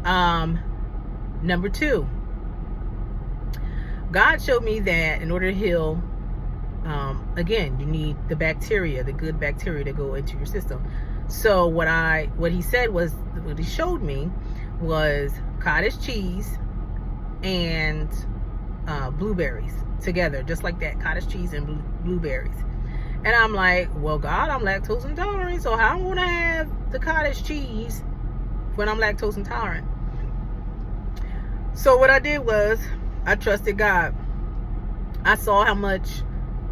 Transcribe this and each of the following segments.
Number 2, God showed me that in order to heal, again, you need the bacteria, the good bacteria, to go into your system. So what he showed me was cottage cheese and blueberries together, just like that, cottage cheese and blueberries. And I'm like, well, God, I'm lactose intolerant, so how am I going to have the cottage cheese when I'm lactose intolerant? So what I did was I trusted God. I saw how much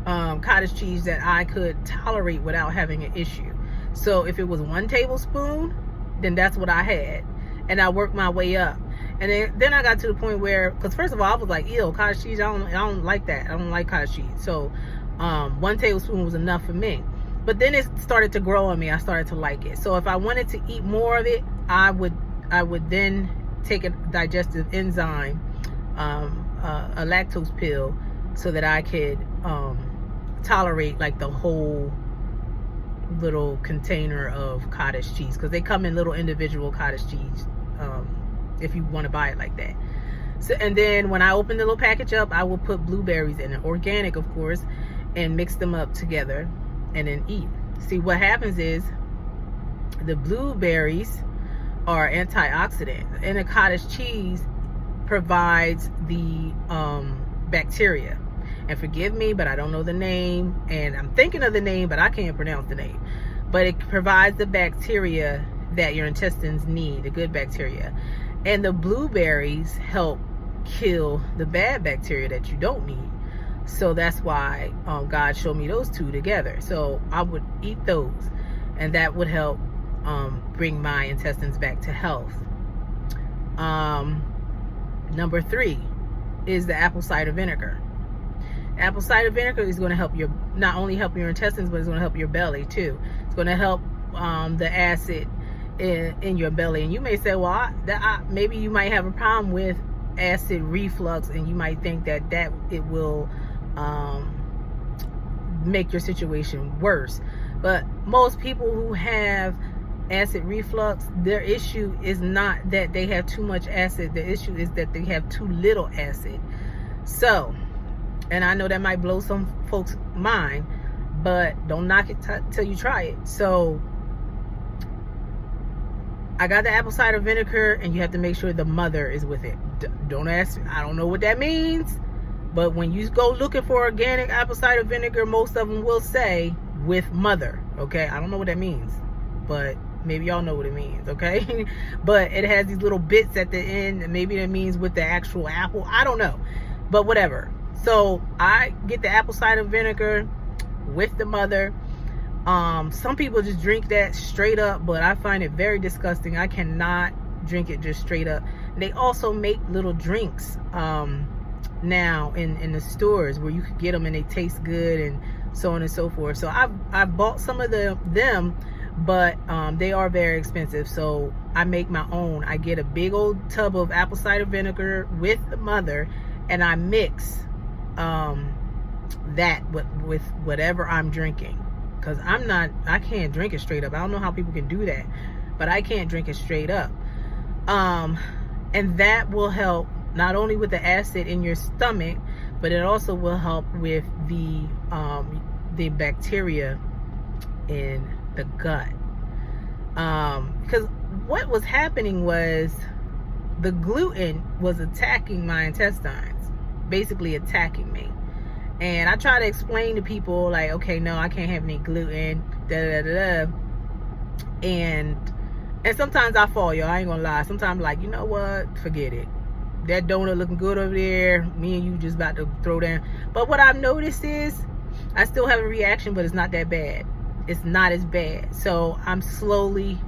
cottage cheese that I could tolerate without having an issue. So if it was 1 tablespoon, then that's what I had. And I worked my way up. And then I got to the point where, because first of all, I was like, ew, cottage cheese, I don't like that. I don't like cottage cheese. So 1 tablespoon was enough for me. But then it started to grow on me. I started to like it. So if I wanted to eat more of it, I would then take a digestive enzyme, a lactose pill, so that I could tolerate like the whole little container of cottage cheese, because they come in little individual cottage cheese, if you want to buy it like that. So, and then when I open the little package up, I will put blueberries in it, organic of course, and mix them up together and then eat. See, what happens is the blueberries are antioxidant, and the cottage cheese provides the bacteria. And forgive me, but I don't know the name, and I'm thinking of the name, but I can't pronounce the name. But it provides the bacteria that your intestines need, the good bacteria. And the blueberries help kill the bad bacteria that you don't need. So that's why God showed me those 2 together. So I would eat those, and that would help bring my intestines back to health. Number 3 is the apple cider vinegar. Apple cider vinegar is going to help not only help your intestines, but it's going to help your belly too. It's going to help the acid in your belly. And you may say, well, maybe you might have a problem with acid reflux, and you might think that it will make your situation worse. But most people who have acid reflux, their issue is not that they have too much acid. The issue is that they have too little acid. So, and I know that might blow some folks' mind, but don't knock it till you try it. So I got the apple cider vinegar, and you have to make sure the mother is with it. Don't ask, I don't know what that means, but when you go looking for organic apple cider vinegar, most of them will say with mother. Okay, I don't know what that means, but maybe y'all know what it means. Okay. But it has these little bits at the end, and maybe that means with the actual apple, I don't know, but whatever. So I get the apple cider vinegar with the mother. Some people just drink that straight up, but I find it very disgusting. I cannot drink it just straight up. They also make little drinks now in the stores where you could get them, and they taste good and so on and so forth. So I've bought some of them, but they are very expensive. So I make my own. I get a big old tub of apple cider vinegar with the mother, and I mix that with whatever I'm drinking, because I can't drink it straight up. I don't know how people can do that, but I can't drink it straight up. And that will help not only with the acid in your stomach, but it also will help with the bacteria in the gut. Because what was happening was the gluten was attacking my intestines, basically attacking me. And I try to explain to people like, okay, no, I can't have any gluten, and sometimes I fall, y'all. I ain't gonna lie. Sometimes I'm like, you know what? Forget it. That donut looking good over there. Me and you just about to throw down. But what I've noticed is I still have a reaction, but it's not that bad. It's not as bad. So I'm slowly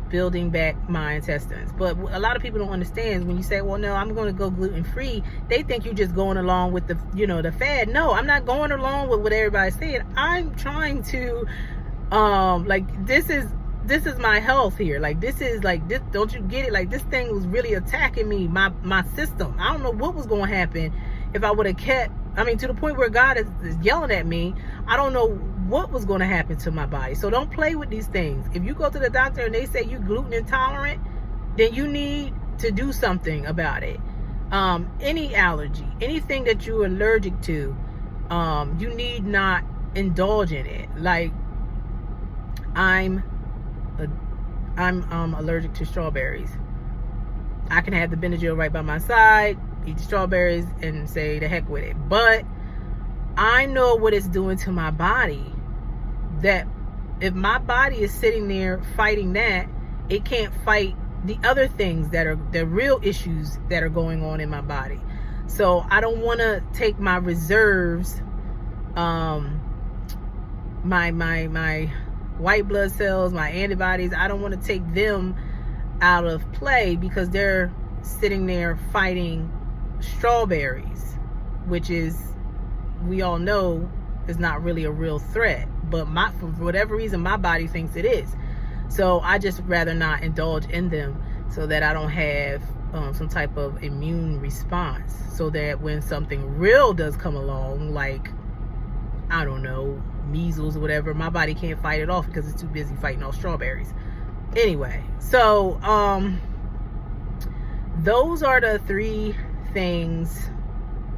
building back my intestines. But a lot of people don't understand when you say, well, no, I'm going to go gluten free. They think you're just going along with the fad. No, I'm not going along with what everybody's saying. I'm trying to this is my health here. Like, this is like this. Don't you get it? Like, this thing was really attacking me, my system. I don't know what was going to happen if I would have kept. I mean, to the point where God is yelling at me. I don't know what was going to happen to my body. So don't play with these things. If you go to the doctor and they say you're gluten intolerant, then you need to do something about it. Any allergy, anything that you're allergic to, you need not indulge in it. Like I'm allergic to strawberries. I can have the Benadryl right by my side, eat strawberries, and say the heck with it. But I know what it's doing to my body. That if my body is sitting there fighting that, it can't fight the other things that are the real issues that are going on in my body. So I don't want to take my reserves, my white blood cells, my antibodies, I don't want to take them out of play because they're sitting there fighting strawberries, which is, we all know, is not really a real threat, but for whatever reason my body thinks it is. So I just rather not indulge in them so that I don't have some type of immune response, so that when something real does come along, like, I don't know, measles or whatever, my body can't fight it off because it's too busy fighting off strawberries. Anyway, so those are the 3 things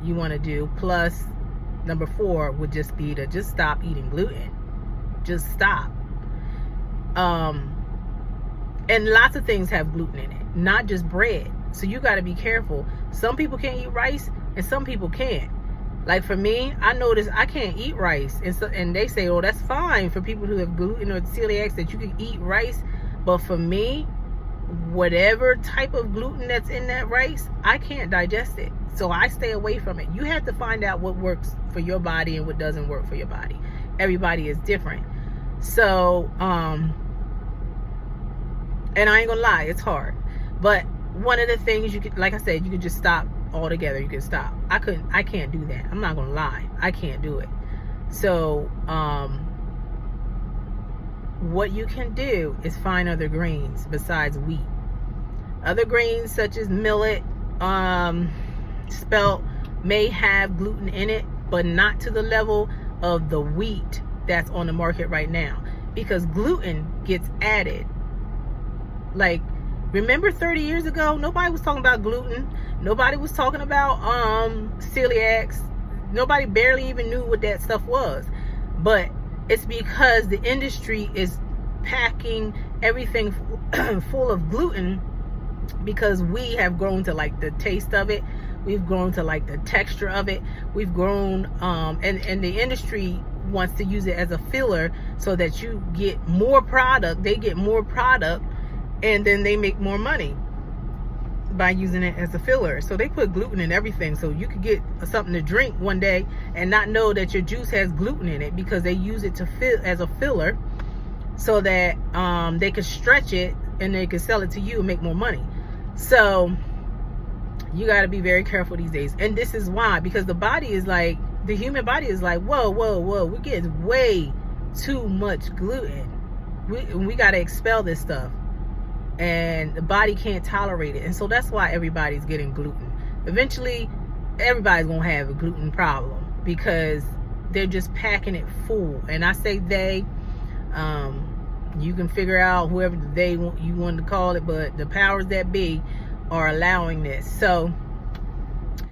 you want to do. Plus, number 4 would just be to just stop eating gluten. Just stop. And lots of things have gluten in it, not just bread. So you got to be careful. Some people can't eat rice and some people can't. Like for me, I notice I can't eat rice, and they say, oh, that's fine for people who have gluten or celiacs, that you can eat rice. But for me, whatever type of gluten that's in that rice, I can't digest it. So I stay away from it. You have to find out what works for your body and what doesn't work for your body. Everybody is different. So, and I ain't gonna lie, it's hard. But one of the things you could, like I said, you could just stop altogether. You can stop. I can't do that. I'm not gonna lie. I can't do it. So, what you can do is find other grains besides wheat. Other grains such as millet, spelt, may have gluten in it, but not to the level of the wheat that's on the market right now, because gluten gets added. Like, remember 30 years ago, nobody was talking about gluten. Nobody was talking about celiacs. Nobody barely even knew what that stuff was. But it's because the industry is packing everything full of gluten, because we have grown to like the taste of it. We've grown to like the texture of it. We've grown, and the industry wants to use it as a filler so that you get more product. They get more product, and then they make more money by using it as a filler. So they put gluten in everything, so you could get something to drink one day and not know that your juice has gluten in it, because they use it to fill as a filler so that they could stretch it and they could sell it to you and make more money. So you got to be very careful these days. And this is why, because the body is like, the human body is like, whoa, we're getting way too much gluten. We got to expel this stuff, and the body can't tolerate it. And so that's why everybody's getting gluten. Eventually everybody's gonna have a gluten problem, because they're just packing it full. And I say they, you can figure out whoever they want, you want to call it, but the powers that be are allowing this. So